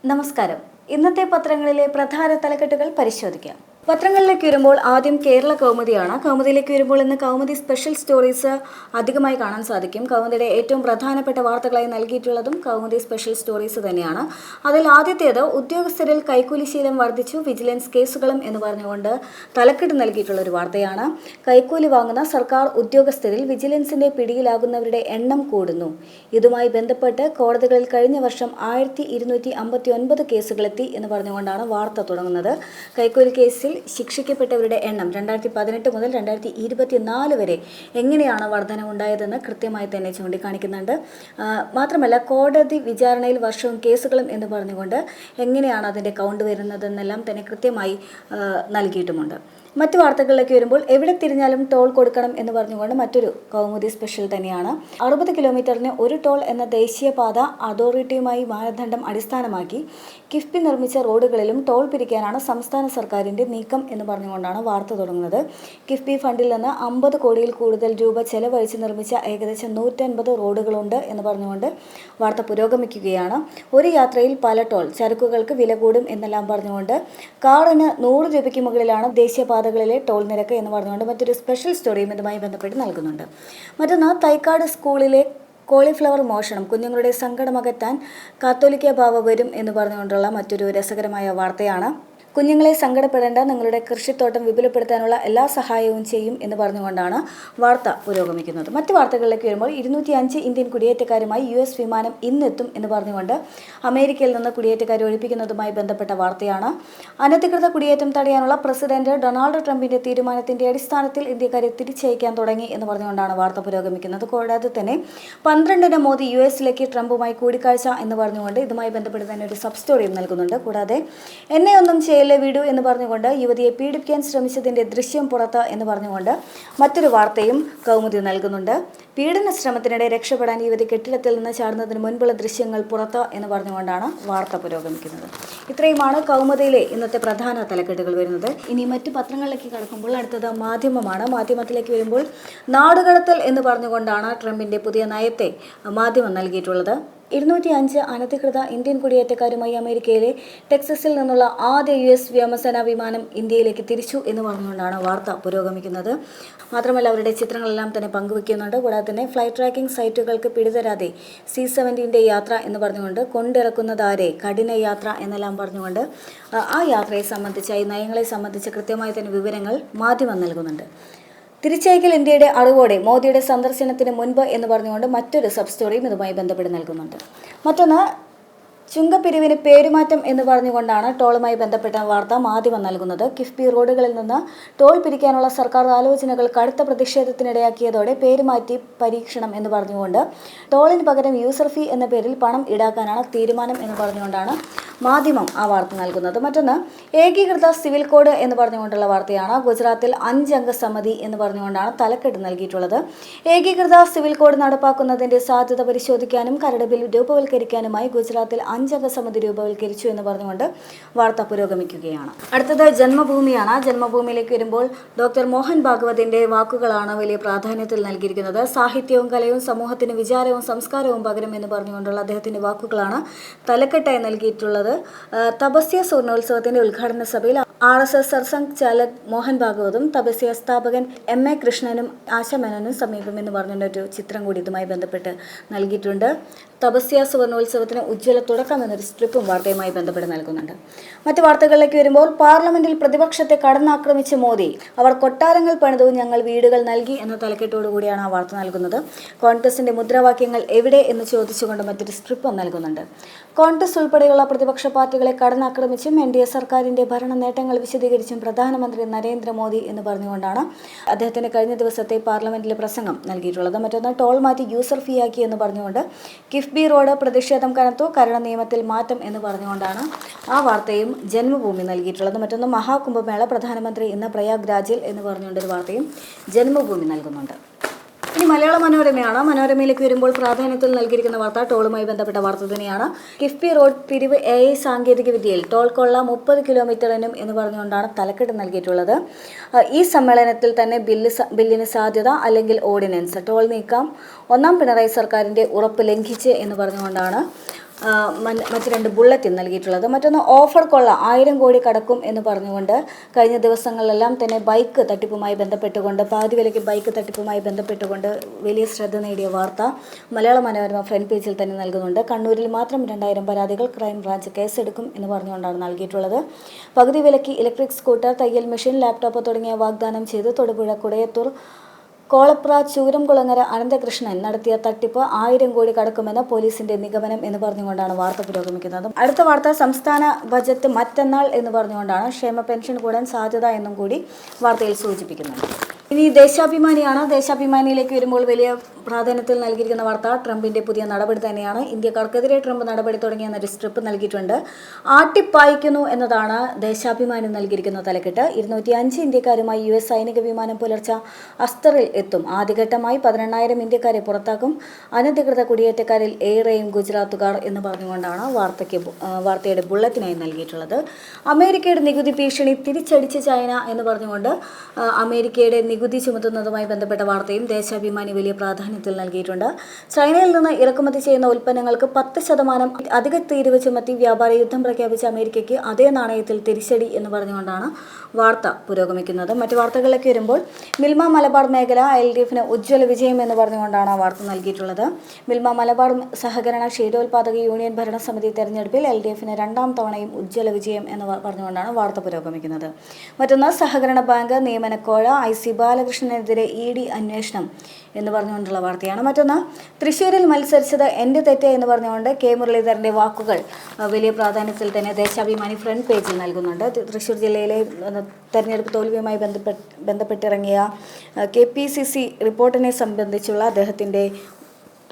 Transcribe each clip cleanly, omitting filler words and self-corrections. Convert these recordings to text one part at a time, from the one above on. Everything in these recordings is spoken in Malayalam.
നമസ്കാരം. ഇന്നത്തെ പത്രങ്ങളിലെ പ്രധാന തലക്കെട്ടുകൾ പരിശോധിക്കാം. പത്രങ്ങളിലേക്ക് വരുമ്പോൾ ആദ്യം കേരള കൗമുദിയാണ്. കൗമുദിയിലേക്ക് വരുമ്പോൾ ഇന്ന് കൗമുദി സ്പെഷ്യൽ സ്റ്റോറീസ് അധികമായി കാണാൻ സാധിക്കും. കൗമുദിയുടെ ഏറ്റവും പ്രധാനപ്പെട്ട വാർത്തകളായി നൽകിയിട്ടുള്ളതും കൗമുദി സ്പെഷ്യൽ സ്റ്റോറീസ് തന്നെയാണ്. അതിൽ ആദ്യത്തേത് ഉദ്യോഗസ്ഥരിൽ കൈക്കൂലി ശീലം വർദ്ധിച്ചു, വിജിലൻസ് കേസുകളും എന്ന് പറഞ്ഞുകൊണ്ട് തലക്കെട്ട് നൽകിയിട്ടുള്ള ഒരു വാർത്തയാണ്. കൈക്കൂലി വാങ്ങുന്ന സർക്കാർ ഉദ്യോഗസ്ഥരിൽ വിജിലൻസിന്റെ പിടിയിലാകുന്നവരുടെ എണ്ണം കൂടുന്നു. ഇതുമായി ബന്ധപ്പെട്ട് കോടതികളിൽ കഴിഞ്ഞ വർഷം 1259 കേസുകളെത്തി എന്ന് പറഞ്ഞുകൊണ്ടാണ് വാർത്ത തുടങ്ങുന്നത്. കൈക്കൂലി കേസിൽ ശിക്ഷിക്കപ്പെട്ടവരുടെ എണ്ണം 2018 മുതൽ 2024 വരെ എങ്ങനെയാണ് വർധനവുണ്ടായതെന്ന് കൃത്യമായി തന്നെ ചൂണ്ടിക്കാണിക്കുന്നുണ്ട്. മാത്രമല്ല കോടതി വിചാരണയിൽ വർഷവും കേസുകളും എന്ന് പറഞ്ഞുകൊണ്ട് എങ്ങനെയാണ് അതിൻ്റെ കൗണ്ട് വരുന്നതെന്നെല്ലാം തന്നെ കൃത്യമായി നൽകിയിട്ടുമുണ്ട്. മറ്റു വാർത്തകളിലേക്ക് വരുമ്പോൾ എവിടെ തിരിഞ്ഞാലും ടോൾ കൊടുക്കണം എന്ന് പറഞ്ഞുകൊണ്ട് മറ്റൊരു കൗമുദി സ്പെഷ്യൽ തന്നെയാണ്. 60 കിലോമീറ്ററിന് ഒരു ടോൾ എന്ന ദേശീയപാത അതോറിറ്റിയുമായി മാനദണ്ഡം അടിസ്ഥാനമാക്കി കിഫ്ബി നിർമ്മിച്ച റോഡുകളിലും ടോൾ പിരിക്കാനാണ് സംസ്ഥാന സർക്കാരിൻ്റെ നീക്കം എന്ന് പറഞ്ഞുകൊണ്ടാണ് വാർത്ത തുടങ്ങുന്നത്. കിഫ്ബി ഫണ്ടിൽ നിന്ന് 50 കോടിയിൽ കൂടുതൽ രൂപ ചെലവഴിച്ച് നിർമ്മിച്ച ഏകദേശം 150 റോഡുകളുണ്ട് എന്ന് പറഞ്ഞുകൊണ്ട് വാർത്ത പുരോഗമിക്കുകയാണ്. ഒരു യാത്രയിൽ പല ടോൾ, ചരക്കുകൾക്ക് വില കൂടും എന്നെല്ലാം പറഞ്ഞുകൊണ്ട് കാറിന് 100 രൂപയ്ക്ക് മുകളിലാണ് ദേശീയപാതകളിലെ ടോൾ നിരക്ക് എന്ന് പറഞ്ഞുകൊണ്ട് മറ്റൊരു സ്പെഷ്യൽ സ്റ്റോറിയും ഇതുമായി ബന്ധപ്പെട്ട് നൽകുന്നുണ്ട്. മറ്റൊന്ന് തൈക്കാട് സ്കൂളിലെ കോളിഫ്ലവർ മോഷണം, കുഞ്ഞുങ്ങളുടെ സങ്കടമകറ്റാൻ കാത്തോലിക്ക ബാവ വരും എന്ന് പറഞ്ഞുകൊണ്ടുള്ള മറ്റൊരു രസകരമായ വാർത്തയാണ്. കുഞ്ഞുങ്ങളെ സങ്കടപ്പെടേണ്ട, നിങ്ങളുടെ കൃഷിത്തോട്ടം വിപുലപ്പെടുത്താനുള്ള എല്ലാ സഹായവും ചെയ്യും എന്ന് പറഞ്ഞുകൊണ്ടാണ് വാർത്ത പുരോഗമിക്കുന്നത്. മറ്റ് വാർത്തകളിലേക്ക് വരുമ്പോൾ 205 ഇന്ത്യൻ കുടിയേറ്റക്കാരുമായി US വിമാനം ഇന്നെത്തും എന്ന് പറഞ്ഞുകൊണ്ട് അമേരിക്കയിൽ നിന്ന് കുടിയേറ്റക്കാരെ ഒഴിപ്പിക്കുന്നതുമായി ബന്ധപ്പെട്ട വാർത്തയാണ്. അനധികൃത കുടിയേറ്റം തടയാനുള്ള പ്രസിഡന്റ് ഡൊണാൾഡ് ട്രംപിന്റെ തീരുമാനത്തിന്റെ അടിസ്ഥാനത്തിൽ ഇന്ത്യക്കാരെ തിരിച്ചയക്കാൻ തുടങ്ങി എന്ന് പറഞ്ഞുകൊണ്ടാണ് വാർത്ത പുരോഗമിക്കുന്നത്. കൂടാതെ തന്നെ 12-ന് മോദി US-ലേക്ക് ട്രംപുമായി കൂടിക്കാഴ്ച എന്ന് പറഞ്ഞുകൊണ്ട് ഇതുമായി ബന്ധപ്പെട്ട് തന്നെ ഒരു സബ് സ്റ്റോറിയും നൽകുന്നുണ്ട്. കൂടാതെ എന്നെ ഒന്നും വീടു എന്ന് പറഞ്ഞുകൊണ്ട് യുവതിയെ പീഡിപ്പിക്കാൻ ശ്രമിച്ചതിന്റെ ദൃശ്യം പുറത്ത് എന്ന് പറഞ്ഞുകൊണ്ട് മറ്റൊരു വാർത്തയും കൗമുദി നൽകുന്നുണ്ട്. പീഡന ശ്രമത്തിനിടെ രക്ഷപ്പെടാൻ യുവതി കെട്ടിടത്തിൽ നിന്ന് ചാടുന്നതിന് മുൻപുള്ള ദൃശ്യങ്ങൾ പുറത്ത് എന്ന് പറഞ്ഞുകൊണ്ടാണ് വാർത്ത പുരോഗമിക്കുന്നത്. ഇത്രയുമാണ് കൗമുദിയിലെ ഇന്നത്തെ പ്രധാന തലക്കെട്ടുകൾ വരുന്നത്. ഇനി മറ്റു പത്രങ്ങളിലേക്ക് കടക്കുമ്പോൾ അടുത്തത് മാധ്യമമാണ്. മാധ്യമത്തിലേക്ക് വരുമ്പോൾ നാടുകടത്തൽ എന്ന് പറഞ്ഞുകൊണ്ടാണ് ട്രംപിന്റെ പുതിയ നയത്തെ മാധ്യമം നൽകിയിട്ടുള്ളത്. 205 അനധികൃത ഇന്ത്യൻ കുടിയേറ്റക്കാരുമായി അമേരിക്കയിലെ ടെക്സസിൽ നിന്നുള്ള ആദ്യ US വ്യോമസേനാ വിമാനം ഇന്ത്യയിലേക്ക് തിരിച്ചു എന്ന് പറഞ്ഞുകൊണ്ടാണ് വാർത്ത പുരോഗമിക്കുന്നത്. മാത്രമല്ല അവരുടെ ചിത്രങ്ങളെല്ലാം തന്നെ പങ്കുവയ്ക്കുന്നുണ്ട്. കൂടാതെ തന്നെ ഫ്ലൈറ്റ് ട്രാക്കിംഗ് സൈറ്റുകൾക്ക് പിടിതരാതെ C-17 യാത്ര എന്ന് പറഞ്ഞുകൊണ്ട് കൊണ്ടിറക്കുന്നതാരെ കഠിന യാത്ര എന്നെല്ലാം പറഞ്ഞുകൊണ്ട് ആ യാത്രയെ സംബന്ധിച്ച ഈ നയങ്ങളെ സംബന്ധിച്ച് കൃത്യമായി തന്നെ വിവരങ്ങൾ മാധ്യമം നൽകുന്നുണ്ട്. തിരിച്ചയക്കൽ ഇന്ത്യയുടെ അറിവോടെ മോദിയുടെ സന്ദർശനത്തിന് മുൻപ് എന്ന് പറഞ്ഞുകൊണ്ട് മറ്റൊരു സബ് സ്റ്റോറിയും ഇതുമായി ബന്ധപ്പെട്ട് നൽകുന്നുണ്ട്. മറ്റൊന്ന് ചുങ്കപ്പിരിവിന് പേരുമാറ്റം എന്ന് പറഞ്ഞുകൊണ്ടാണ് ടോളുമായി ബന്ധപ്പെട്ട വാർത്ത മാധ്യമം നൽകുന്നത്. കിഫ്ബി റോഡുകളിൽ നിന്ന് ടോൾ പിരിക്കാനുള്ള സർക്കാർ ആലോചനകൾ കടുത്ത പ്രതിഷേധത്തിനിടയാക്കിയതോടെ പേരുമാറ്റി പരീക്ഷണം എന്ന് പറഞ്ഞുകൊണ്ട് ടോളിന് പകരം യൂസർ ഫീ എന്ന പേരിൽ പണം ഈടാക്കാനാണ് തീരുമാനം എന്ന് പറഞ്ഞുകൊണ്ടാണ് മാധ്യമം ആ വാർത്ത നൽകുന്നത്. മറ്റൊന്ന് ഏകീകൃത സിവിൽ കോഡ് എന്ന് പറഞ്ഞുകൊണ്ടുള്ള വാർത്തയാണ്. ഗുജറാത്തിൽ 5 അംഗ സമിതി എന്ന് പറഞ്ഞുകൊണ്ടാണ് തലക്കെട്ട് നൽകിയിട്ടുള്ളത്. ഏകീകൃത സിവിൽ കോഡ് നടപ്പാക്കുന്നതിന്റെ സാധ്യത പരിശോധിക്കാനും കരട് ബിൽ രൂപവൽക്കരിക്കാനുമായി ഗുജറാത്തിൽ 5 അംഗ സമിതി രൂപവൽക്കരിച്ചു എന്ന് പറഞ്ഞുകൊണ്ട് വാർത്ത പുരോഗമിക്കുകയാണ്. അടുത്തത് ജന്മഭൂമിയാണ്. ജന്മഭൂമിയിലേക്ക് വരുമ്പോൾ ഡോക്ടർ മോഹൻ ഭാഗവതിന്റെ വാക്കുകളാണ് വലിയ പ്രാധാന്യത്തിൽ നൽകിയിരിക്കുന്നത്. സാഹിത്യവും കലയും സമൂഹത്തിന് വിചാരവും സംസ്കാരവും പകരം എന്ന് പറഞ്ഞുകൊണ്ടുള്ള അദ്ദേഹത്തിന്റെ വാക്കുകളാണ് തലക്കെട്ടായി നൽകിയിട്ടുള്ളത്. തപസ്യ സ്വർണോത്സവത്തിന്റെ ഉദ്ഘാടന സഭയിൽ RSS സർസംഘ് ചാലക് മോഹൻ ഭാഗവതും തപസ്യ സ്ഥാപകൻ MA കൃഷ്ണനും ആശാമേനോനും സമീപം എന്ന് പറഞ്ഞൊരു ചിത്രം കൂടി ഇതുമായി ബന്ധപ്പെട്ട് നൽകിയിട്ടുണ്ട്. തപസ്യ സുവർണോത്സവത്തിന് ഉജ്ജ്വല തുടക്കം എന്നൊരു സ്ട്രിപ്പും വാർത്തയുമായി ബന്ധപ്പെട്ട് നൽകുന്നുണ്ട്. മറ്റു വാർത്തകളിലേക്ക് വരുമ്പോൾ പാർലമെന്റിൽ പ്രതിപക്ഷത്തെ കടന്നാക്രമിച്ച മോദി, അവർ കൊട്ടാരങ്ങൾ പണിതു, ഞങ്ങൾ വീടുകൾ നൽകി എന്ന തലക്കെട്ടോടുകൂടിയാണ് ആ വാർത്ത നൽകുന്നത്. കോൺഗ്രസിന്റെ മുദ്രാവാക്യങ്ങൾ എവിടെ എന്ന് ചോദിച്ചുകൊണ്ട് മറ്റൊരു സ്ട്രിപ്പും നൽകുന്നുണ്ട്. കോൺഗ്രസ് ഉൾപ്പെടെയുള്ള പ്രതിപക്ഷ പാർട്ടികളെ കടന്നാക്രമിച്ചും NDA സർക്കാരിന്റെ ഭരണ നേട്ടങ്ങൾ വിശദീകരിച്ചും പ്രധാനമന്ത്രി നരേന്ദ്രമോദി എന്ന് പറഞ്ഞുകൊണ്ടാണ് അദ്ദേഹത്തിന് കഴിഞ്ഞ ദിവസത്തെ പാർലമെന്റിലെ പ്രസംഗം നൽകിയിട്ടുള്ളത്. മറ്റൊന്ന് ടോൾ മാറ്റി യൂസർ ഫീ ആക്കി എന്ന് പറഞ്ഞുകൊണ്ട് കിഫ്ബി റോഡ് പ്രതിഷേധം കനത്തു, കരട് നിയമത്തിൽ മാറ്റം എന്ന് പറഞ്ഞുകൊണ്ടാണ് ആ വാർത്തയും ജന്മഭൂമി നൽകിയിട്ടുള്ളത്. മറ്റൊന്ന് മഹാകുംഭമേള പ്രധാനമന്ത്രി ഇന്ന് പ്രയാഗ്രാജിൽ എന്ന് പറഞ്ഞുകൊണ്ടൊരു വാർത്തയും ജന്മഭൂമി നൽകുന്നുണ്ട്. ഇനി മലയാള മനോരമയാണ്. മനോരമയിലേക്ക് വരുമ്പോൾ പ്രാധാന്യത്തിൽ നൽകിയിരിക്കുന്ന വാർത്ത ടോളുമായി ബന്ധപ്പെട്ട വാർത്ത തന്നെയാണ്. കിഫ്ബി റോഡ് പിരിവ് AI സാങ്കേതിക വിദ്യയിൽ ടോൾ കൊള്ള 30 കിലോമീറ്ററിനും എന്ന് പറഞ്ഞുകൊണ്ടാണ് തലക്കെട്ട് നൽകിയിട്ടുള്ളത്. ഈ സമ്മേളനത്തിൽ തന്നെ ബില്ലിന് സാധ്യത അല്ലെങ്കിൽ ഓർഡിനൻസ് ടോൾ നീക്കാം, ഒന്നാം പിണറായി സർക്കാരിൻ്റെ ഉറപ്പ് ലംഘിച്ച് എന്ന് പറഞ്ഞുകൊണ്ടാണ് മറ്റ് 2 ബുള്ളറ്റിൻ നൽകിയിട്ടുള്ളത്. മറ്റൊന്ന് ഓഫർ കൊള്ള 1000 കോടി കടക്കും എന്ന് പറഞ്ഞുകൊണ്ട് കഴിഞ്ഞ ദിവസങ്ങളിലെല്ലാം തന്നെ ബൈക്ക് തട്ടിപ്പുമായി ബന്ധപ്പെട്ടുകൊണ്ട് പാതിവിലയ്ക്ക് ബൈക്ക് തട്ടിപ്പുമായി ബന്ധപ്പെട്ടുകൊണ്ട് വലിയ ശ്രദ്ധ നേടിയ വാർത്ത മലയാള മനോരമ ഫ്രണ്ട് പേജിൽ തന്നെ നൽകുന്നുണ്ട്. കണ്ണൂരിൽ മാത്രം 2000 പരാതികൾ ക്രൈംബ്രാഞ്ച് കേസെടുക്കും എന്ന് പറഞ്ഞുകൊണ്ടാണ് നൽകിയിട്ടുള്ളത്. പകുതി വിലയ്ക്ക് ഇലക്ട്രിക് സ്കൂട്ടർ, തയ്യൽ മെഷീൻ, ലാപ്ടോപ്പ് തുടങ്ങിയ വാഗ്ദാനം ചെയ്ത് തൊടുപുഴ കുടയത്തൂർ കോളപ്ര ചൂരംകുളങ്ങര അനന്തകൃഷ്ണൻ നടത്തിയ തട്ടിപ്പ് 1000 കോടി കടക്കുമെന്ന് പോലീസിന്റെ നിഗമനം എന്ന് പറഞ്ഞുകൊണ്ടാണ് വാർത്ത പുരോഗമിക്കുന്നത്. അടുത്ത വാർത്ത സംസ്ഥാന ബജറ്റ് മറ്റന്നാൾ എന്ന് പറഞ്ഞുകൊണ്ടാണ്. ക്ഷേമ പെൻഷൻ കൂടാൻ സാധ്യത എന്നും കൂടി വാർത്തയിൽ സൂചിപ്പിക്കുന്നുണ്ട്. ഇനി ദേശാഭിമാനിയാണ്. ദേശാഭിമാനിയിലേക്ക് വരുമ്പോൾ വലിയ പ്രാധാന്യത്തിൽ നൽകിയിരിക്കുന്ന വാർത്ത ട്രംപിന്റെ പുതിയ നടപടി തന്നെയാണ്. ഇന്ത്യക്കാർക്കെതിരെ ട്രംപ് നടപടി തുടങ്ങിയെന്നൊരു സ്ട്രിപ്പ് നൽകിയിട്ടുണ്ട്. ആട്ടിപ്പായിക്കുന്നു എന്നതാണ് ദേശാഭിമാനി നൽകിയിരിക്കുന്ന തലക്കെട്ട്. 205 ഇന്ത്യക്കാരുമായി US സൈനിക വിമാനം പുലർച്ചെ അസ്തറിൽ എത്തും. ആദ്യഘട്ടമായി 18,000 ഇന്ത്യക്കാരെ പുറത്താക്കും. അനധികൃത കുടിയേറ്റക്കാരിൽ ഏറെയും ഗുജറാത്തുകാർ എന്ന് പറഞ്ഞുകൊണ്ടാണ് വാർത്തയുടെ ബുള്ളറ്റിനായി നൽകിയിട്ടുള്ളത്. അമേരിക്കയുടെ നികുതി ഭീഷണി തിരിച്ചടിച്ച് ചൈന എന്ന് പറഞ്ഞുകൊണ്ട് അമേരിക്കയുടെ നികുതി ചുമത്തുന്നതുമായി ബന്ധപ്പെട്ട വാർത്തയും ദേശാഭിമാനി വലിയ പ്രാധാന്യത്തിൽ നൽകിയിട്ടുണ്ട്. ചൈനയിൽ നിന്ന് ഇറക്കുമതി ചെയ്യുന്ന ഉൽപ്പന്നങ്ങൾക്ക് 10% അധിക തീരുവ ചുമത്തി വ്യാപാര യുദ്ധം പ്രഖ്യാപിച്ച അമേരിക്കയ്ക്ക് അതേ നാണയത്തിൽ തിരിച്ചടി എന്ന് പറഞ്ഞുകൊണ്ടാണ് വാർത്ത പുരോഗമിക്കുന്നത്. മറ്റു വാർത്തകളിലേക്ക് വരുമ്പോൾ മിൽമ മലബാർ മേഖല LDFന് ഉജ്ജ്വല വിജയം എന്ന് പറഞ്ഞുകൊണ്ടാണ് വാർത്ത നൽകിയിട്ടുള്ളത്. മിൽമ മലബാർ സഹകരണ ക്ഷീരോത്പാദക യൂണിയൻ ഭരണസമിതി തെരഞ്ഞെടുപ്പിൽ LDFന് 2ാം തവണയും ഉജ്ജ്വല വിജയം എന്ന് പറഞ്ഞുകൊണ്ടാണ് വാർത്ത പുരോഗമിക്കുന്നത്. മറ്റൊന്ന് സഹകരണ ബാങ്ക് നിയമനക്കോഴ IC ബാലകൃഷ്ണനെതിരെ ED അന്വേഷണം എന്ന് പറഞ്ഞുകൊണ്ടുള്ള വാർത്തയാണ്. മറ്റൊന്ന് തൃശ്ശൂരിൽ മത്സരിച്ചത് എൻ്റെ തെറ്റ് എന്ന് പറഞ്ഞുകൊണ്ട് K മുരളീധരൻ്റെ വാക്കുകൾ വലിയ പ്രാധാന്യത്തിൽ തന്നെ ദേശാഭിമാനി ഫ്രണ്ട് പേജിൽ നൽകുന്നുണ്ട്. തൃശ്ശൂർ ജില്ലയിലെ തെരഞ്ഞെടുപ്പ് തോൽവിയുമായി ബന്ധപ്പെട്ടിറങ്ങിയ KPCC റിപ്പോർട്ടിനെ സംബന്ധിച്ചുള്ള അദ്ദേഹത്തിൻ്റെ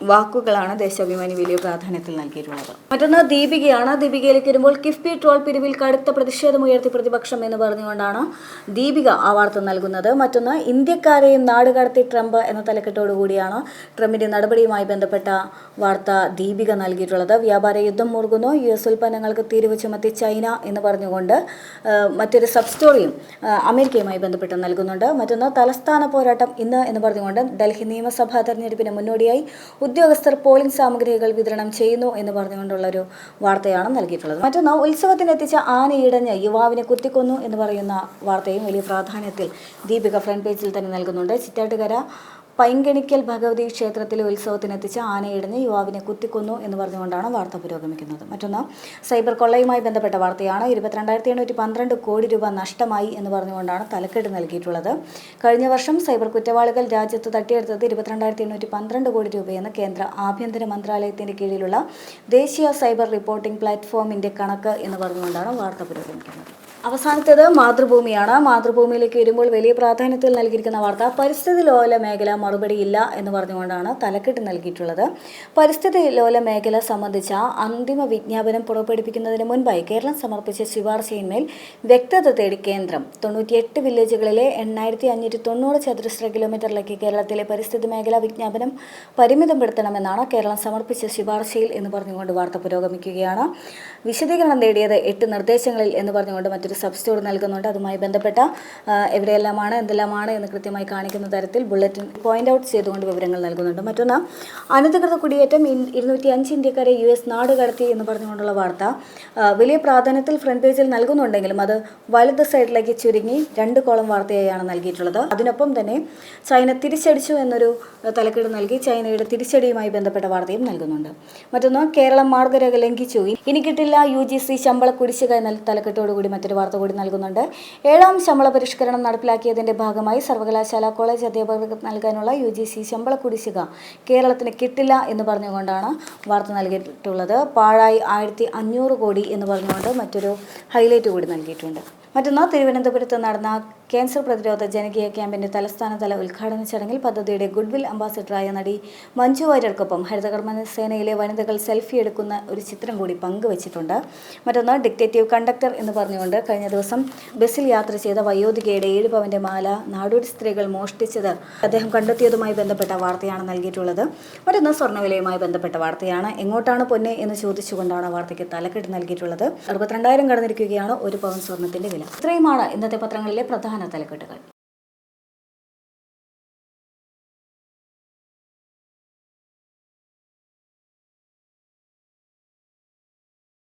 വാക്കുകളാണ് ദേശാഭിമാനി വലിയ പ്രാധാന്യത്തിൽ നൽകിയിട്ടുള്ളത്. മറ്റൊന്ന് ദീപികയാണ്. ദീപികയിലേക്ക് വരുമ്പോൾ കിഫ്ബി ട്രോൾ പിരിവിൽ കടുത്ത പ്രതിഷേധമുയർത്തി പ്രതിപക്ഷം എന്ന് പറഞ്ഞുകൊണ്ടാണ് ദീപിക ആ വാർത്ത നൽകുന്നത്. മറ്റൊന്ന് ഇന്ത്യക്കാരെയും നാടുകടത്തി ട്രംപ് എന്ന തലക്കെട്ടോടുകൂടിയാണ് ട്രംപിന്റെ നടപടിയുമായി ബന്ധപ്പെട്ട വാർത്ത ദീപിക നൽകിയിട്ടുള്ളത്. വ്യാപാര യുദ്ധം മുറുകുന്നു, US ഉൽപ്പന്നങ്ങൾക്ക് തീരുവ ചുമത്തി ചൈന എന്ന് പറഞ്ഞുകൊണ്ട് മറ്റൊരു സബ് സ്റ്റോറിയും അമേരിക്കയുമായി ബന്ധപ്പെട്ട് നൽകുന്നുണ്ട്. മറ്റൊന്ന് തലസ്ഥാന പോരാട്ടം ഇന്ന് എന്ന് പറഞ്ഞുകൊണ്ട് ഡൽഹി നിയമസഭാ തെരഞ്ഞെടുപ്പിന് മുന്നോടിയായി ഉദ്യോഗസ്ഥർ പോളിംഗ് സാമഗ്രികൾ വിതരണം ചെയ്യുന്നു എന്ന് പറഞ്ഞുകൊണ്ടുള്ളൊരു വാർത്തയാണ് നൽകിയിട്ടുള്ളത്. മറ്റൊന്ന് ഉത്സവത്തിനെത്തിച്ച ആനയിടഞ്ഞ് യുവാവിനെ കുത്തിക്കൊന്നു എന്ന് പറയുന്ന വാർത്തയും വലിയ പ്രാധാന്യത്തിൽ ദീപിക ഫ്രണ്ട് പേജിൽ തന്നെ നൽകുന്നുണ്ട്. ചിറ്റാട്ടുകര പൈങ്കണിക്കൽ ഭഗവതി ക്ഷേത്രത്തിലെ ഉത്സവത്തിനെത്തിച്ച ആനയിടഞ്ഞ് യുവാവിനെ കുത്തിക്കൊന്നു എന്ന് പറഞ്ഞുകൊണ്ടാണ് വാർത്ത പുരോഗമിക്കുന്നത്. മറ്റൊന്ന് സൈബർ കൊള്ളയുമായി ബന്ധപ്പെട്ട വാർത്തയാണ്. 22,812 കോടി രൂപ നഷ്ടമായി എന്ന് പറഞ്ഞുകൊണ്ടാണ് തലക്കെട്ട് നൽകിയിട്ടുള്ളത്. കഴിഞ്ഞ വർഷം സൈബർ കുറ്റവാളികൾ രാജ്യത്ത് തട്ടിയെടുത്തത് 22,812 കോടി രൂപയെന്ന് കേന്ദ്ര ആഭ്യന്തര മന്ത്രാലയത്തിന്റെ കീഴിലുള്ള ദേശീയ സൈബർ റിപ്പോർട്ടിംഗ് പ്ലാറ്റ്ഫോമിന്റെ കണക്ക് എന്ന് പറഞ്ഞുകൊണ്ടാണ് വാർത്ത പുരോഗമിക്കുന്നത്. അവസാനത്തേത് മാതൃഭൂമിയാണ്. മാതൃഭൂമിയിലേക്ക് വരുമ്പോൾ വലിയ പ്രാധാന്യത്തിൽ നൽകിയിരിക്കുന്ന വാർത്ത പരിസ്ഥിതി ലോല മേഖല മറുപടിയില്ല എന്ന് പറഞ്ഞുകൊണ്ടാണ് തലക്കെട്ട് നൽകിയിട്ടുള്ളത്. പരിസ്ഥിതി ലോല മേഖല സംബന്ധിച്ച അന്തിമ വിജ്ഞാപനം പുറപ്പെടുവിക്കുന്നതിന് മുൻപായി കേരളം സമർപ്പിച്ച ശുപാർശയിന്മേൽ വ്യക്തത തേടി കേന്ദ്രം 98 വില്ലേജുകളിലെ 8,590 ചതുരശ്ര കിലോമീറ്ററിലേക്ക് കേരളത്തിലെ പരിസ്ഥിതി മേഖലാ വിജ്ഞാപനം പരിമിതപ്പെടുത്തണമെന്നാണ് കേരളം സമർപ്പിച്ച ശുപാർശയിൽ എന്ന് പറഞ്ഞുകൊണ്ട് വാർത്ത പുരോഗമിക്കുകയാണ്. വിശദീകരണം തേടിയത് 8 നിർദ്ദേശങ്ങളിൽ എന്ന് പറഞ്ഞുകൊണ്ട് മറ്റൊരു സബ് സ്റ്റോറി നൽകുന്നുണ്ട്. അതുമായി ബന്ധപ്പെട്ട എവിടെയെല്ലാമാണ് എന്തെല്ലാമാണ് എന്ന് കൃത്യമായി കാണിക്കുന്ന തരത്തിൽ ബുള്ളറ്റിൻ പോയിന്റ് ഔട്ട് ചെയ്തുകൊണ്ട് വിവരങ്ങൾ നൽകുന്നുണ്ട്. മറ്റൊന്ന് അനധികൃത കുടിയേറ്റം 205 ഇന്ത്യക്കാരെ US നാട് കടത്തി എന്ന് പറഞ്ഞുകൊണ്ടുള്ള വാർത്ത വലിയ പ്രാധാന്യത്തിൽ ഫ്രണ്ട് പേജിൽ നൽകുന്നുണ്ടെങ്കിലും അത് വലത് സൈഡിലേക്ക് ചുരുങ്ങി 2 കോളം വാർത്തയായാണ് നൽകിയിട്ടുള്ളത്. അതിനൊപ്പം തന്നെ ചൈന തിരിച്ചടിച്ചു എന്നൊരു തലക്കെട്ട് നൽകി ചൈനയുടെ തിരിച്ചടിയുമായി ബന്ധപ്പെട്ട വാർത്തയും നൽകുന്നുണ്ട്. മറ്റൊന്ന് കേരളം മാർഗരേഖ ലംഘിച്ചു, ഇനി കിട്ടില്ല UGC ശമ്പള കുടിശ്ശിക എന്ന തലക്കെട്ടോടുകൂടി മറ്റൊരു വാർത്ത കൂടി നൽകുന്നുണ്ട്. 7ാം ശമ്പള പരിഷ്കരണം നടപ്പിലാക്കിയതിന്റെ ഭാഗമായി സർവകലാശാല കോളേജ് അധ്യാപകർക്ക് നൽകാനുള്ള UGC ശമ്പള കുടിശ്ശിക കേരളത്തിന് കിട്ടില്ല എന്ന് പറഞ്ഞുകൊണ്ടാണ് വാർത്ത നൽകിയിട്ടുള്ളത്. പാഴായി 1,500 കോടി എന്ന് പറഞ്ഞുകൊണ്ട് മറ്റൊരു ഹൈലൈറ്റ് കൂടി നൽകിയിട്ടുണ്ട്. മറ്റൊന്ന് തിരുവനന്തപുരത്ത് നടന്ന ക്യാൻസർ പ്രതിരോധ ജനകീയ ക്യാമ്പിന്റെ തലസ്ഥാനതല ഉദ്ഘാടന ചടങ്ങിൽ പദ്ധതിയുടെ ഗുഡ്വിൽ അംബാസിഡറായ നടി മഞ്ജു വാര്യർക്കൊപ്പം ഹരിതകർമ്മ സേനയിലെ വനിതകൾ സെൽഫി എടുക്കുന്ന ഒരു ചിത്രം കൂടി പങ്കുവച്ചിട്ടുണ്ട്. മറ്റൊന്ന് ഡിക്റ്റേറ്റീവ് കണ്ടക്ടർ എന്ന് പറഞ്ഞുകൊണ്ട് കഴിഞ്ഞ ദിവസം ബസ്സിൽ യാത്ര ചെയ്ത വയോധികയുടെ 7 പവന്റെ മാല നാടോടി സ്ത്രീകൾ മോഷ്ടിച്ചത് അദ്ദേഹം കണ്ടെത്തിയതുമായി ബന്ധപ്പെട്ട വാർത്തയാണ് നൽകിയിട്ടുള്ളത്. മറ്റൊന്ന് സ്വർണ്ണവിലയുമായി ബന്ധപ്പെട്ട വാർത്തയാണ്. എങ്ങോട്ടാണ് പൊന്നെ എന്ന് ചോദിച്ചുകൊണ്ടാണ് വാർത്തയ്ക്ക് തലക്കെട്ട് നൽകിയിട്ടുള്ളത്. 62,000 കടന്നിരിക്കുകയാണ് 1 പവൻ സ്വർണ്ണത്തിന്റെ വില. ഇത്രയുമാണ് ഇന്നത്തെ പത്രങ്ങളിലെ പ്രധാന തലക്കെട്ടുകൾ.